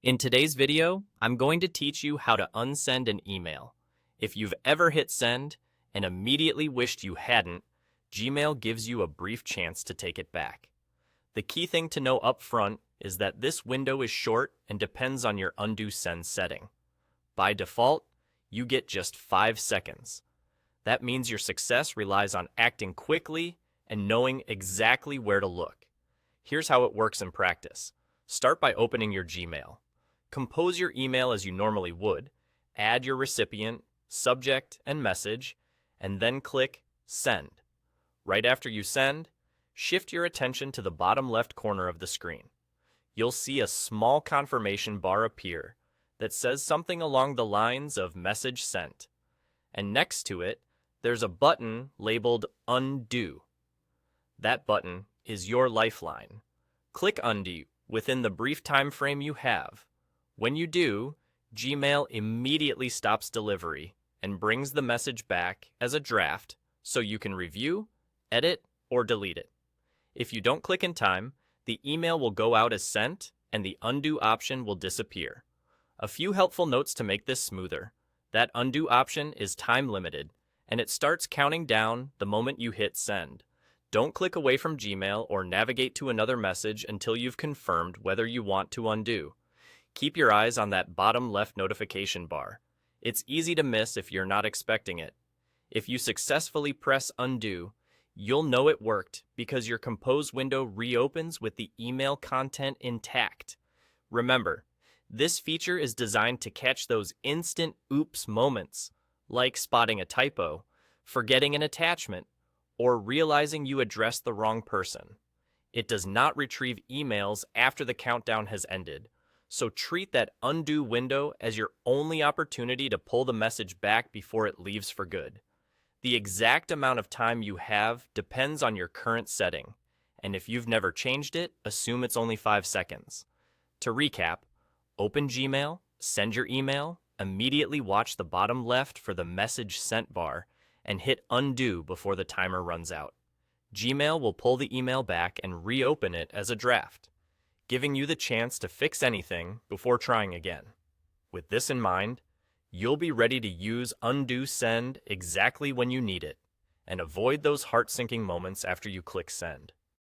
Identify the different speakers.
Speaker 1: In today's video, I'm going to teach you how to unsend an email. If you've ever hit send and immediately wished you hadn't, Gmail gives you a brief chance to take it back. The key thing to know up front is that this window is short and depends on your undo send setting. By default, you get just 5 seconds. That means your success relies on acting quickly and knowing exactly where to look. Here's how it works in practice. Start by opening your Gmail. Compose your email as you normally would, add your recipient, subject, and message, and then click Send. Right after you send, shift your attention to the bottom left corner of the screen. You'll see a small confirmation bar appear that says something along the lines of Message Sent. And next to it, there's a button labeled Undo. That button is your lifeline. Click Undo within the brief time frame you have. When you do, Gmail immediately stops delivery and brings the message back as a draft so you can review, edit, or delete it. If you don't click in time, the email will go out as sent and the undo option will disappear. A few helpful notes to make this smoother. That undo option is time limited and it starts counting down the moment you hit send. Don't click away from Gmail or navigate to another message until you've confirmed whether you want to undo. Keep your eyes on that bottom left notification bar. It's easy to miss if you're not expecting it. If you successfully press undo, you'll know it worked because your Compose window reopens with the email content intact. Remember, this feature is designed to catch those instant oops moments, like spotting a typo, forgetting an attachment, or realizing you addressed the wrong person. It does not retrieve emails after the countdown has ended, so treat that undo window as your only opportunity to pull the message back before it leaves for good. The exact amount of time you have depends on your current setting, and if you've never changed it, assume it's only 5 seconds. To recap, open Gmail, send your email, immediately watch the bottom left for the message sent bar, and hit undo before the timer runs out. Gmail will pull the email back and reopen it as a draft, giving you the chance to fix anything before trying again. With this in mind, you'll be ready to use undo send exactly when you need it, and avoid those heart-sinking moments after you click send.